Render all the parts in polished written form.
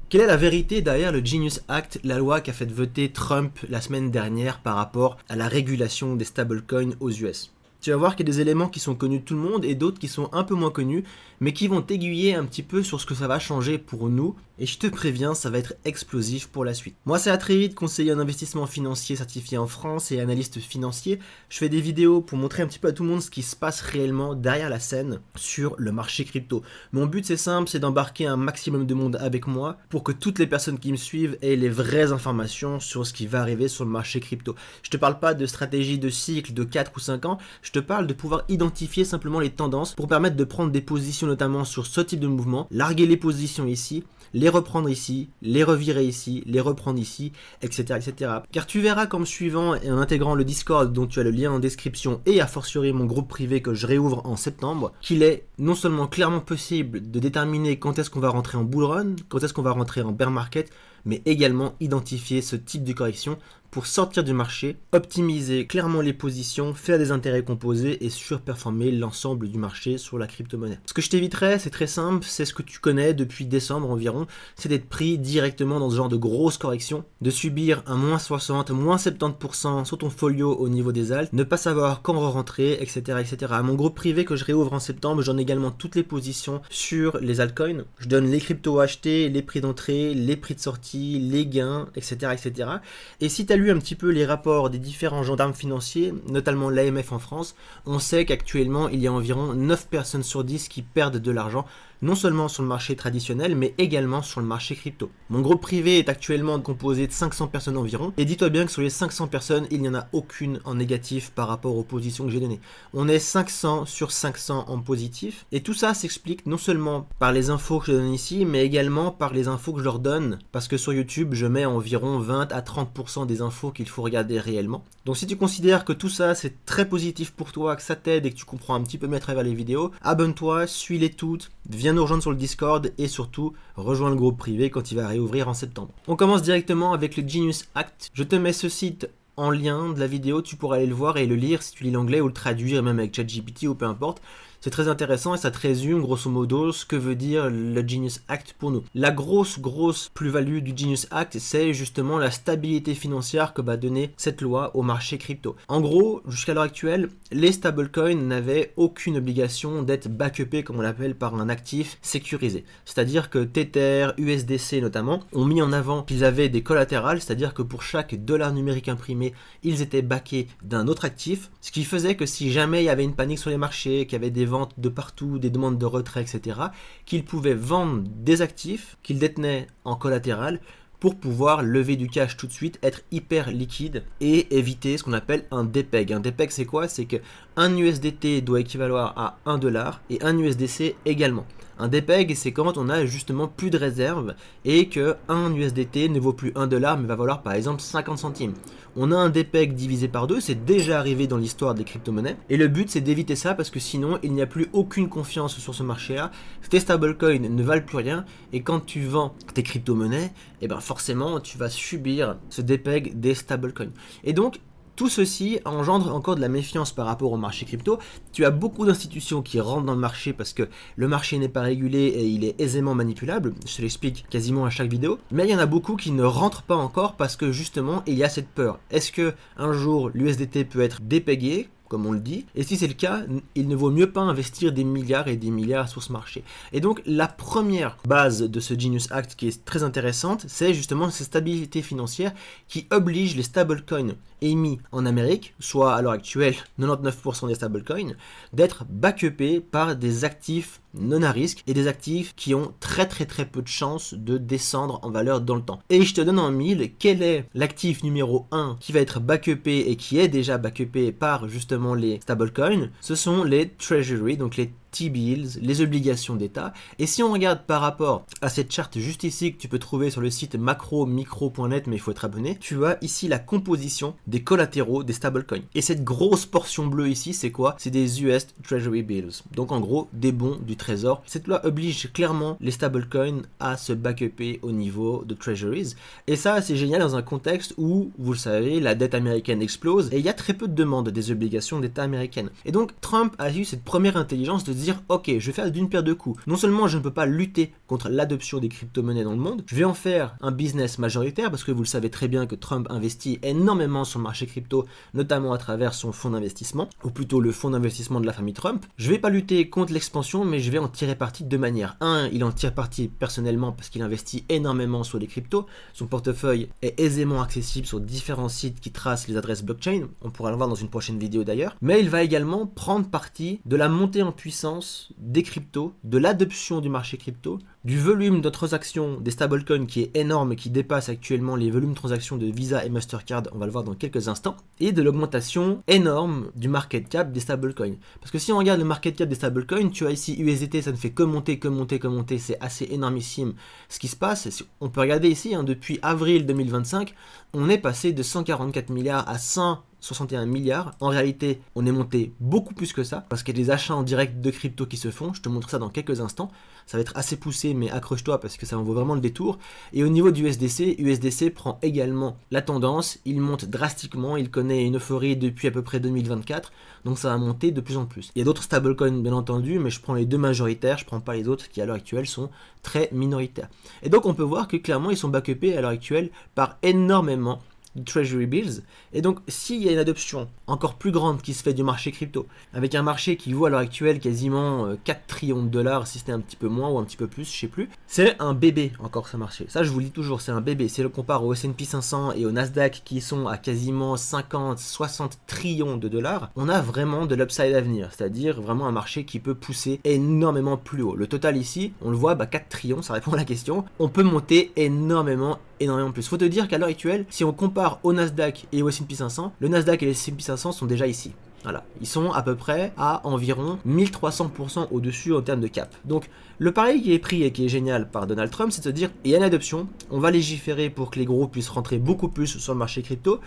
Quelle est la vérité derrière le Genius Act, la loi qu'a fait voter Trump la semaine dernière par rapport à la régulation des stablecoins aux US? Tu vas voir qu'il y a des éléments qui sont connus de tout le monde et d'autres qui sont un peu moins connus, mais qui vont t'aiguiller un petit peu sur ce que ça va changer pour nous, et je te préviens, ça va être explosif pour la suite. Moi, c'est Atreides, conseiller en investissement financier certifié en France et analyste financier. Je fais des vidéos pour montrer un petit peu à tout le monde ce qui se passe réellement derrière la scène sur le marché crypto. Mon but, c'est simple, c'est d'embarquer un maximum de monde avec moi pour que toutes les personnes qui me suivent aient les vraies informations sur ce qui va arriver sur le marché crypto. Je te parle pas de stratégie de cycle de 4 ou 5 ans, je te parle de pouvoir identifier simplement les tendances pour permettre de prendre des positions notamment sur ce type de mouvement, larguer les positions ici, les reprendre ici, les revirer ici, les reprendre ici, etc., etc. Car tu verras comme suivant et en intégrant le Discord dont tu as le lien en description et a fortiori mon groupe privé que je réouvre en septembre, qu'il est non seulement clairement possible de déterminer quand est-ce qu'on va rentrer en bull run, quand est-ce qu'on va rentrer en bear market, mais également identifier ce type de correction pour sortir du marché, optimiser clairement les positions, faire des intérêts composés et surperformer l'ensemble du marché sur la crypto-monnaie. Ce que je t'éviterais, c'est très simple, c'est ce que tu connais depuis décembre environ, c'est d'être pris directement dans ce genre de grosses corrections, de subir un moins 60, moins 70% sur ton folio au niveau des alts, ne pas savoir quand rentrer, etc., etc. À mon groupe privé que je réouvre en septembre, j'en ai également toutes les positions sur les altcoins. Je donne les cryptos achetés, les prix d'entrée, les prix de sortie, les gains, etc., etc. Et si tu as lu un petit peu les rapports des différents gendarmes financiers, notamment l'AMF en France, on sait qu'actuellement il y a environ 9 personnes sur 10 qui perdent de l'argent, non seulement sur le marché traditionnel, mais également sur le marché crypto. Mon groupe privé est actuellement composé de 500 personnes environ, et dis-toi bien que sur les 500 personnes, il n'y en a aucune en négatif par rapport aux positions que j'ai données. On est 500 sur 500 en positif, et tout ça s'explique non seulement par les infos que je donne ici, mais également par les infos que je leur donne, parce que sur YouTube, je mets environ 20 à 30% des infos qu'il faut regarder réellement. Donc si tu considères que tout ça, c'est très positif pour toi, que ça t'aide et que tu comprends un petit peu mieux à travers les vidéos, abonne-toi, suis-les toutes, viens nous rejoindre sur le Discord et surtout rejoins le groupe privé quand il va réouvrir en septembre. On commence directement avec le Genius Act. Je te mets ce site en lien de la vidéo, tu pourras aller le voir et le lire si tu lis l'anglais ou le traduire même avec ChatGPT ou peu importe. C'est très intéressant et ça te résume grosso modo ce que veut dire le Genius Act pour nous. La grosse plus-value du Genius Act, c'est justement la stabilité financière que va donner cette loi au marché crypto. En gros, jusqu'à l'heure actuelle, les stablecoins n'avaient aucune obligation d'être backupés, comme on l'appelle, par un actif sécurisé. C'est-à-dire que Tether, USDC notamment, ont mis en avant qu'ils avaient des collatérales, c'est-à-dire que pour chaque dollar numérique imprimé, ils étaient backés d'un autre actif, ce qui faisait que si jamais il y avait une panique sur les marchés, qu'il y avait des ventes de partout, des demandes de retrait, etc., qu'ils pouvaient vendre des actifs qu'ils détenaient en collatéral pour pouvoir lever du cash tout de suite, être hyper liquide et éviter ce qu'on appelle un DPEG. Un DPEG, c'est quoi? C'est qu'un USDT doit équivaloir à 1 dollar et un USDC également. Un DPEG, c'est quand on a justement plus de réserves et que un USDT ne vaut plus 1 dollar mais va valoir par exemple 50 centimes. On a un DPEG divisé par 2, c'est déjà arrivé dans l'histoire des crypto-monnaies. Et le but, c'est d'éviter ça parce que sinon, il n'y a plus aucune confiance sur ce marché-là. Tes stablecoins ne valent plus rien et quand tu vends tes crypto-monnaies, eh ben forcément, tu vas subir ce DPEG des stablecoins. Et donc, tout ceci engendre encore de la méfiance par rapport au marché crypto. Tu as beaucoup d'institutions qui rentrent dans le marché parce que le marché n'est pas régulé et il est aisément manipulable. Je te l'explique quasiment à chaque vidéo. Mais il y en a beaucoup qui ne rentrent pas encore parce que justement, il y a cette peur. Est-ce que un jour l'USDT peut être dépegué, comme on le dit, et si c'est le cas, il ne vaut mieux pas investir des milliards et des milliards sur ce marché. Et donc la première base de ce Genius Act qui est très intéressante, c'est justement cette stabilité financière qui oblige les stablecoins émis en Amérique, soit à l'heure actuelle 99% des stablecoins, d'être backupés par des actifs non à risque et des actifs qui ont très peu de chances de descendre en valeur dans le temps. Et je te donne en mille, quel est l'actif numéro 1 qui va être backupé et qui est déjà backupé par justement les stablecoins? Ce sont les treasury, donc les T-bills, les obligations d'État. Et si on regarde par rapport à cette charte juste ici que tu peux trouver sur le site macromicro.net, mais il faut être abonné, tu as ici la composition des collatéraux des stablecoins. Et cette grosse portion bleue ici, c'est quoi? C'est des US Treasury Bills. Donc en gros, des bons du trésor. Cette loi oblige clairement les stablecoins à se backuper au niveau de treasuries. Et ça, c'est génial dans un contexte où, vous le savez, la dette américaine explose et il y a très peu de demandes des obligations d'État américaines. Et donc, Trump a eu cette première intelligence de se dire ok, je vais faire d'une pierre deux coups. Non seulement je ne peux pas lutter contre l'adoption des crypto-monnaies dans le monde, je vais en faire un business majoritaire parce que vous le savez très bien que Trump investit énormément sur le marché crypto, notamment à travers son fonds d'investissement, ou plutôt le fonds d'investissement de la famille Trump. Je vais pas lutter contre l'expansion, mais je vais en tirer parti de deux manières. Un, il en tire parti personnellement parce qu'il investit énormément sur les cryptos. Son portefeuille est aisément accessible sur différents sites qui tracent les adresses blockchain. On pourra le voir dans une prochaine vidéo d'ailleurs. Mais il va également prendre parti de la montée en puissance des cryptos, de l'adoption du marché crypto, du volume de transactions des stablecoins qui est énorme et qui dépasse actuellement les volumes de transactions de Visa et Mastercard, on va le voir dans quelques instants, et de l'augmentation énorme du market cap des stablecoins. Parce que si on regarde le market cap des stablecoins, tu as ici USDT, ça ne fait que monter, c'est assez énormissime ce qui se passe. On peut regarder ici, depuis avril 2025, on est passé de 144 milliards à 161 milliards. En réalité, on est monté beaucoup plus que ça, parce qu'il y a des achats en direct de crypto qui se font. Je te montre ça dans quelques instants. Ça va être assez poussé, mais accroche-toi parce que ça en vaut vraiment le détour. Et au niveau du USDC prend également la tendance. Il monte drastiquement. Il connaît une euphorie depuis à peu près 2024. Donc ça va monter de plus en plus. Il y a d'autres stablecoins, bien entendu, mais je prends les deux majoritaires. Je prends pas les autres qui, à l'heure actuelle, sont très minoritaires. Et donc, on peut voir que clairement, ils sont backupés à l'heure actuelle par énormément Treasury Bills. Et donc s'il y a une adoption encore plus grande qui se fait du marché crypto, avec un marché qui vaut à l'heure actuelle quasiment 4 trillions de dollars, si c'était un petit peu moins ou un petit peu plus, je sais plus, c'est un bébé encore ce marché. Ça je vous le dis toujours, c'est un bébé. Si on compare au S&P 500 et au Nasdaq qui sont à quasiment 50-60 trillions de dollars, on a vraiment de l'upside à venir, c'est-à-dire vraiment un marché qui peut pousser énormément plus haut. Le total ici, on le voit, 4 trillions, ça répond à la question. On peut monter énormément plus. Faut te dire qu'à l'heure actuelle, si on compare au Nasdaq et au S&P 500, le Nasdaq et le S&P 500 sont déjà ici. Voilà, ils sont à peu près à environ 1300% au-dessus en termes de cap. Donc le pari qui est pris et qui est génial par Donald Trump, c'est de se dire, il y a une adoption, on va légiférer pour que les gros puissent rentrer beaucoup plus sur le marché crypto,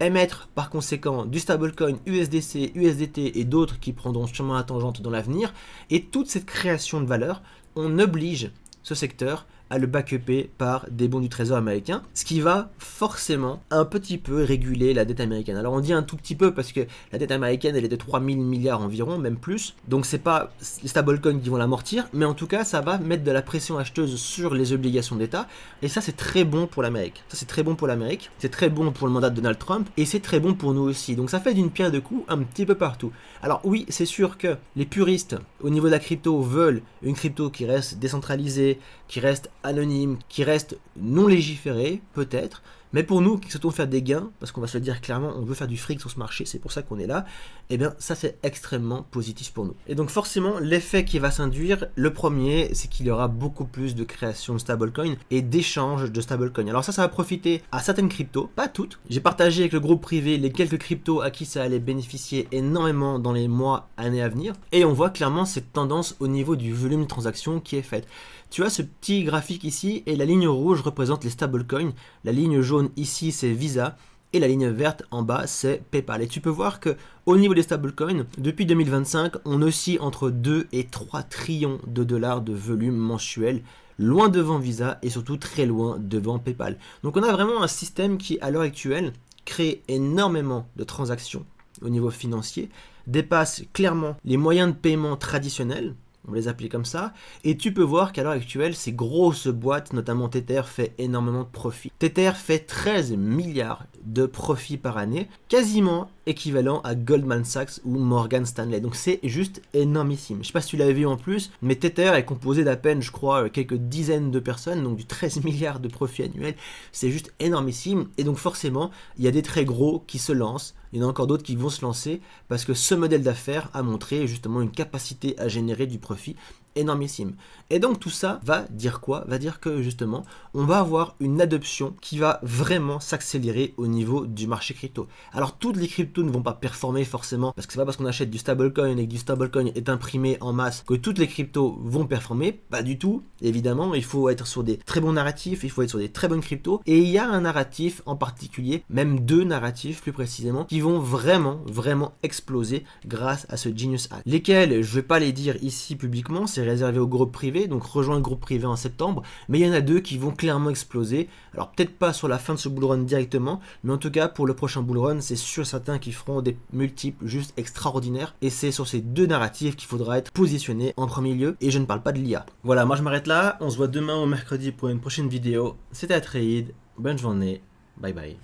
émettre par conséquent du stablecoin USDC, USDT et d'autres qui prendront sûrement la tangente dans l'avenir, et toute cette création de valeur, on oblige ce secteur à le backuper par des bons du trésor américain, ce qui va forcément un petit peu réguler la dette américaine. Alors on dit un tout petit peu parce que la dette américaine elle est de 3000 milliards environ, même plus, donc c'est pas les stablecoins qui vont l'amortir, mais en tout cas ça va mettre de la pression acheteuse sur les obligations d'État, et ça c'est très bon pour l'Amérique. Ça c'est très bon pour l'Amérique, c'est très bon pour le mandat de Donald Trump, et c'est très bon pour nous aussi. Donc ça fait d'une pierre deux coups un petit peu partout. Alors oui, c'est sûr que les puristes au niveau de la crypto veulent une crypto qui reste décentralisée, qui reste anonyme, qui reste non légiféré, peut-être, mais pour nous qui souhaitons faire des gains, parce qu'on va se le dire clairement, on veut faire du fric sur ce marché, c'est pour ça qu'on est là, et bien ça c'est extrêmement positif pour nous. Et donc forcément, l'effet qui va s'induire, le premier, c'est qu'il y aura beaucoup plus de création de stablecoins et d'échanges de stablecoins. Alors ça va profiter à certaines cryptos, pas toutes. J'ai partagé avec le groupe privé les quelques cryptos à qui ça allait bénéficier énormément dans les mois, années à venir, et on voit clairement cette tendance au niveau du volume de transactions qui est faite. Tu as ce petit graphique ici et la ligne rouge représente les stablecoins, la ligne jaune ici c'est Visa et la ligne verte en bas c'est PayPal. Et tu peux voir que au niveau des stablecoins, depuis 2025, on oscille entre 2 et 3 trillions de dollars de volume mensuel, loin devant Visa et surtout très loin devant PayPal. Donc on a vraiment un système qui à l'heure actuelle crée énormément de transactions au niveau financier, dépasse clairement les moyens de paiement traditionnels, on les appelle comme ça, et tu peux voir qu'à l'heure actuelle, ces grosses boîtes, notamment Tether, fait énormément de profit. Tether fait 13 milliards de profits par année, quasiment équivalent à Goldman Sachs ou Morgan Stanley. Donc c'est juste énormissime. Je sais pas si tu l'avais vu en plus, mais Tether est composé d'à peine, je crois, quelques dizaines de personnes, donc du 13 milliards de profits annuels. C'est juste énormissime, et donc forcément, il y a des très gros qui se lancent. Il y en a encore d'autres qui vont se lancer parce que ce modèle d'affaires a montré justement une capacité à générer du profit énormissime. Et donc tout ça va dire quoi? Va dire que justement on va avoir une adoption qui va vraiment s'accélérer au niveau du marché crypto. Alors toutes les cryptos ne vont pas performer forcément, parce que c'est pas parce qu'on achète du stablecoin et que du stablecoin est imprimé en masse que toutes les cryptos vont performer, pas du tout. Évidemment, il faut être sur des très bons narratifs, il faut être sur des très bonnes cryptos, et il y a un narratif en particulier, même deux narratifs plus précisément, qui vont vraiment exploser grâce à ce Genius Act. Lesquels, je vais pas les dire ici publiquement, c'est c'est réservé au groupe privé, donc rejoins le groupe privé en septembre, mais il y en a 2 qui vont clairement exploser. Alors peut-être pas sur la fin de ce bull run directement, mais en tout cas pour le prochain bull run, c'est sûr certains qui feront des multiples juste extraordinaires, et c'est sur ces 2 narratifs qu'il faudra être positionné en premier lieu, et je ne parle pas de l'IA. Voilà, moi je m'arrête là, on se voit demain ou mercredi pour une prochaine vidéo. C'était Atreides, bonne journée, bye bye.